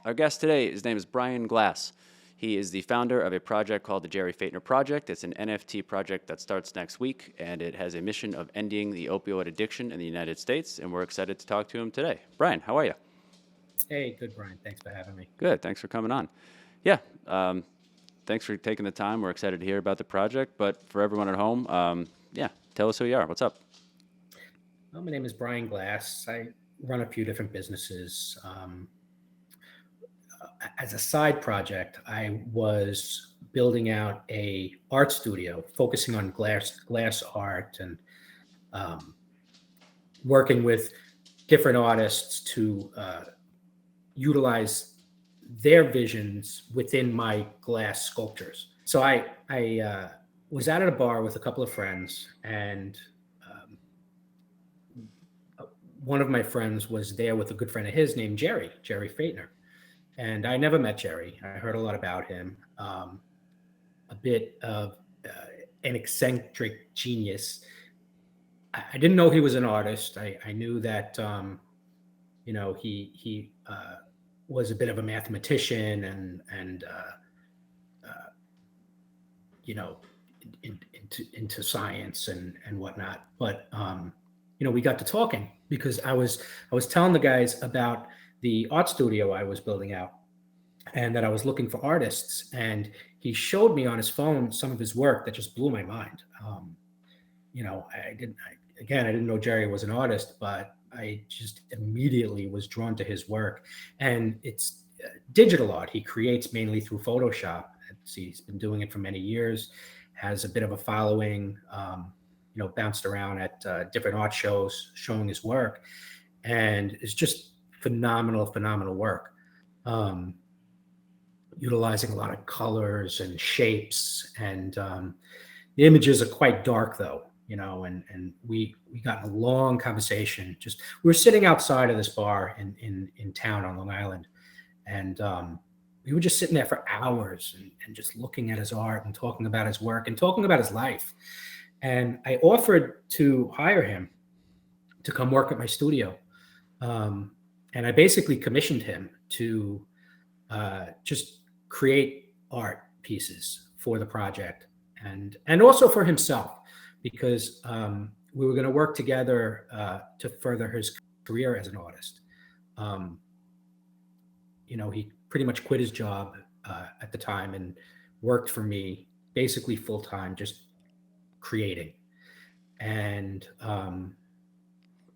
Our guest today, his name is Bryan Glass. He is the founder of a project called the Jerry Feightner Project. It's an NFT project that starts next week, and it has a mission of ending the opioid addiction in the United States, and we're excited to talk to him today. Bryan, how are you? Hey, good, Brian. Thanks for having me. Good, thanks for coming on. Yeah, thanks for taking the time. We're excited to hear about the project, but for everyone at home, tell us who you are. What's up? Well, my name is Bryan Glass. I run a few different businesses. As a side project, I was building out a art studio focusing on glass art and um, working with different artists to utilize their visions within my glass sculptures. So I was out at a bar with a couple of friends, and um, one of my friends was there with a good friend of his named Jerry Feightner. And I never met Jerry. I heard a lot about him. A bit of an eccentric genius. I didn't know he was an artist. I knew that he was a bit of a mathematician and you know into science and whatnot. But we got to talking because I was telling the guys about the art studio I was building out and that I was looking for artists. And he showed me on his phone some of his work that just blew my mind. I didn't know Jerry was an artist, but I just immediately was drawn to his work. And it's digital art. He creates mainly through Photoshop. He's been doing it for many years, has a bit of a following, bounced around at different art shows showing his work. And it's just phenomenal work. Um, Utilizing a lot of colors and shapes, and the images are quite dark though, and we got in a long conversation. Just we were sitting outside of this bar in town on Long Island, and we were just sitting there for hours and just looking at his art and talking about his work and talking about his life. And I offered to hire him to come work at my studio. And I basically commissioned him to just create art pieces for the project and also for himself, because we were going to work together to further his career as an artist. Um, he pretty much quit his job at the time and worked for me basically full time, just creating. And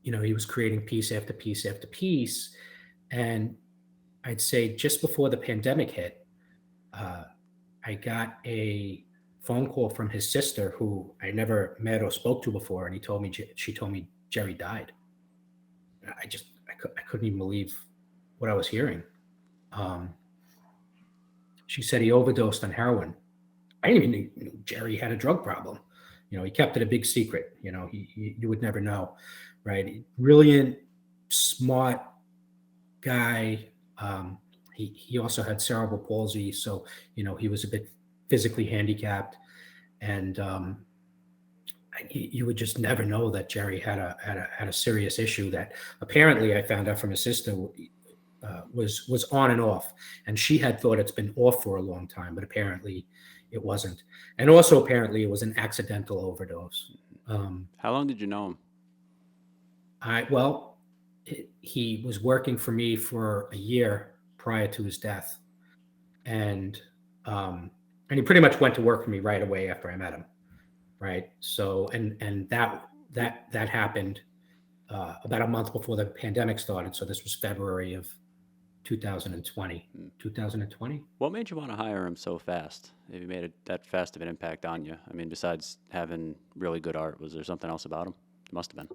he was creating piece after piece after piece. And I'd say just before the pandemic hit, uh, I got a phone call from his sister, who I never met or spoke to before, and she told me Jerry died. I couldn't even believe what I was hearing. Um, she said he overdosed on heroin. I didn't even know Jerry had a drug problem. He kept it a big secret. You would never know, right? Brilliant, smart guy. He also had cerebral palsy, so he was a bit physically handicapped, and you would just never know that Jerry had a serious issue that apparently I found out from his sister was on and off, and she had thought it's been off for a long time, but apparently it wasn't, and also apparently it was an accidental overdose. How long did you know him? I well, he was working for me for a year prior to his death, and um, and he pretty much went to work for me right away after I met him. Right. So and that happened about a month before the pandemic started. So this was February of 2020. Hmm. 2020. What made you want to hire him so fast? If he made that fast of an impact on you, I mean, besides having really good art, was there something else about him? It must have been.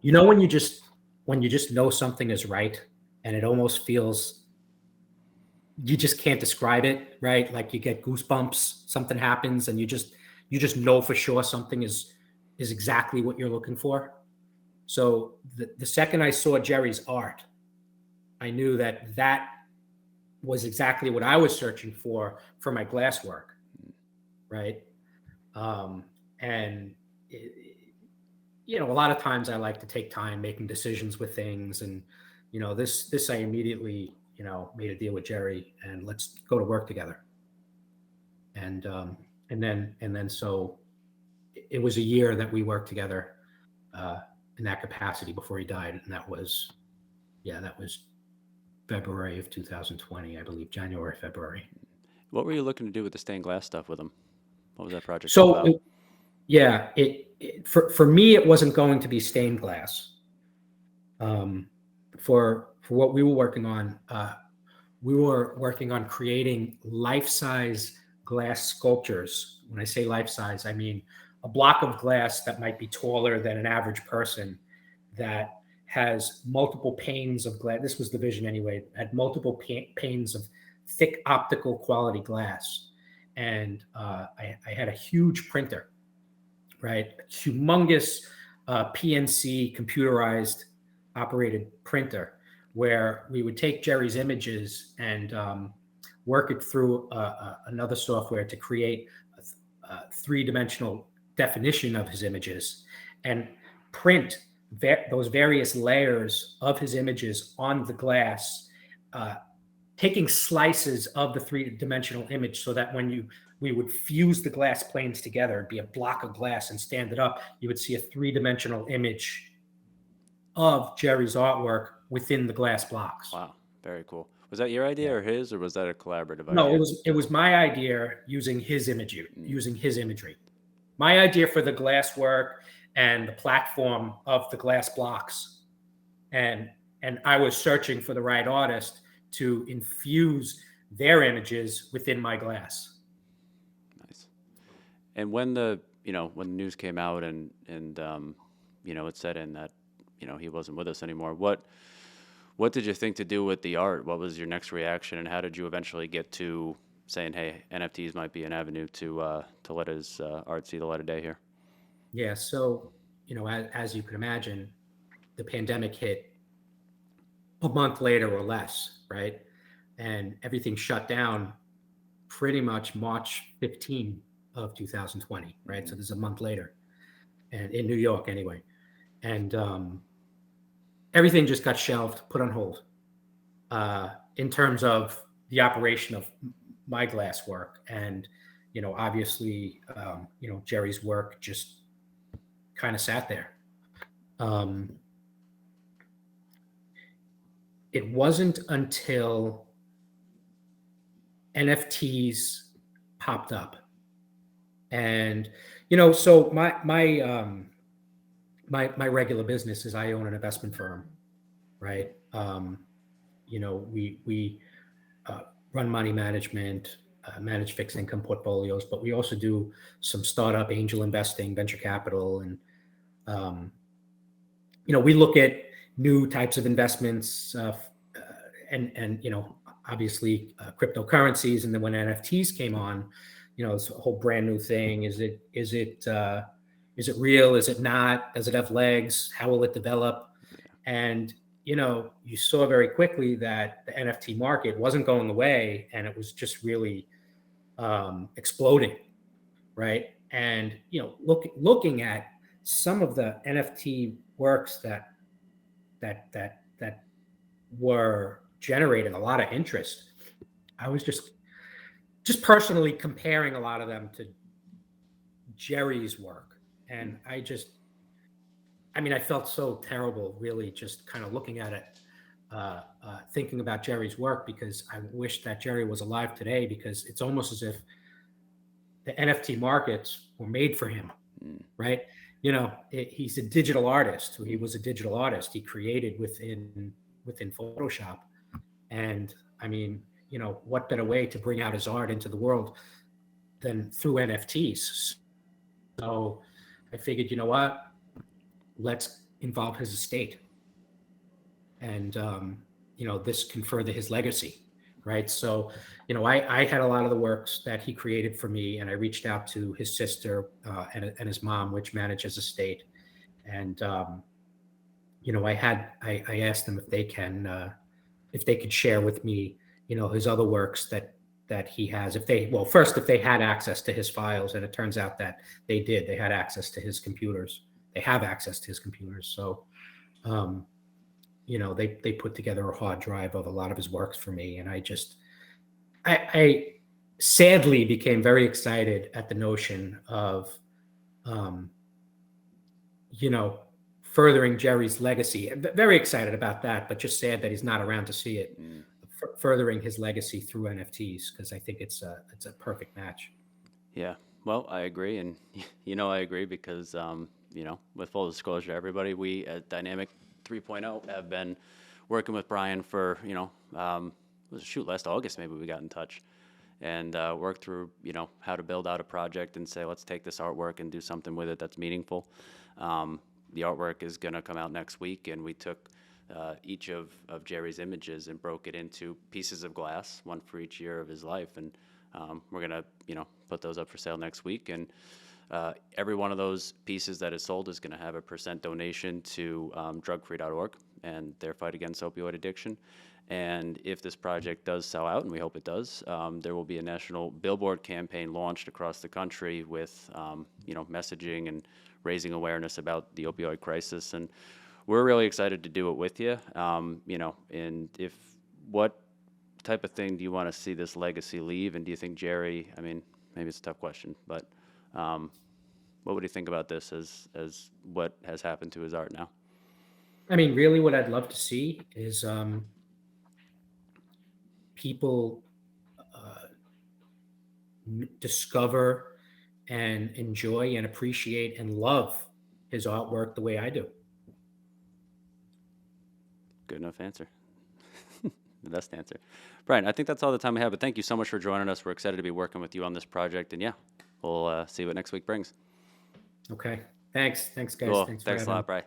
When you just know something is right, and it almost feels you just can't describe it, right? Like you get goosebumps, something happens, and you just know for sure something is exactly what you're looking for. So the second I saw Jerry's art, I knew that was exactly what I was searching for my glass work, right? Um, and a lot of times I like to take time making decisions with things, and this I immediately made a deal with Jerry and let's go to work together. And then so it was a year that we worked together in that capacity before he died, and that was February of 2020, I believe, January, February. What were you looking to do with the stained glass stuff with him? What was that project So all about? for me, it wasn't going to be stained glass. For what we were working on, creating life-size glass sculptures. When I say life-size, I mean a block of glass that might be taller than an average person, that has multiple panes of glass. This was the vision anyway. Had multiple panes of thick optical quality glass, and I had a huge printer, right? A humongous PNC computerized operated printer, where we would take Jerry's images and work it through another software to create a three-dimensional definition of his images, and print those various layers of his images on the glass, taking slices of the three-dimensional image, so that when we would fuse the glass planes together, it'd be a block of glass, and stand it up, you would see a three-dimensional image of Jerry's artwork within the glass blocks. Wow, very cool. Was that your idea or his, or was that a collaborative No, idea? it was my idea using his imagery. My idea for the glass work and the platform of the glass blocks. And I was searching for the right artist to infuse their images within my glass. Nice. And when the news came out and it said in that he wasn't with us anymore, what did you think to do with the art? What was your next reaction, and how did you eventually get to saying, hey, NFTs might be an avenue to let his art see the light of day here? Yeah, so as you can imagine, the pandemic hit a month later or less, right? And everything shut down pretty much March 15 of 2020, right? Mm-hmm. So this is a month later, and in New York anyway. And everything just got shelved, put on hold, in terms of the operation of my glass work. And, obviously, Jerry's work just kind of sat there. It wasn't until NFTs popped up, and so my regular business is I own an investment firm, right? We run money management, manage fixed income portfolios, but we also do some startup angel investing, venture capital, and we look at new types of investments, and obviously cryptocurrencies. And then when NFTs came on, it's a whole brand new thing. Is it real? Is it not? Does it have legs? How will it develop? And you saw very quickly that the NFT market wasn't going away, and it was just really exploding, right? And looking at some of the NFT works that were generating a lot of interest, I was just personally comparing a lot of them to Jerry's work. And I felt so terrible, really, just kind of looking at it, thinking about Jerry's work, because I wish that Jerry was alive today, because it's almost as if the NFT markets were made for him, right? He's a digital artist. He was a digital artist. He created within Photoshop. And what better way to bring out his art into the world than through NFTs? So I figured, let's involve his estate. And, this can further his legacy, right? So, I had a lot of the works that he created for me, and I reached out to his sister and his mom, which manage his estate. And, I asked them if they could share with me, his other works that he has. If they had access to his files, and it turns out that they did. They had access to his computers. They have access to his computers. So they put together a hard drive of a lot of his works for me, and I sadly became very excited at the notion of, um, you know, furthering Jerry's legacy. Very excited about that, but just sad that he's not around to see it. Mm. Furthering his legacy through NFTs, because I think it's a perfect match. Yeah, well, I agree, and I agree because with full disclosure, to everybody, we at Dynamic 3.0 have been working with Bryan for last August maybe we got in touch and worked through how to build out a project and say let's take this artwork and do something with it that's meaningful. The artwork is going to come out next week, and we took each of Jerry's images and broke it into pieces of glass, one for each year of his life, and we're gonna, put those up for sale next week, and every one of those pieces that is sold is gonna have a % donation to drugfree.org and their fight against opioid addiction. And if this project does sell out, and we hope it does, there will be a national billboard campaign launched across the country with, messaging and raising awareness about the opioid crisis. And we're really excited to do it with you. And what type of thing do you want to see this legacy leave? And do you think Jerry, I mean, maybe it's a tough question, but what would you think about this as what has happened to his art now? I mean, really, what I'd love to see is people discover and enjoy and appreciate and love his artwork the way I do. Good enough answer. The best answer. Bryan, I think that's all the time we have, but thank you so much for joining us. We're excited to be working with you on this project, and yeah, we'll see what next week brings. Okay. Thanks, guys. Cool. Thanks for Thanks a having me. lot, Bryan.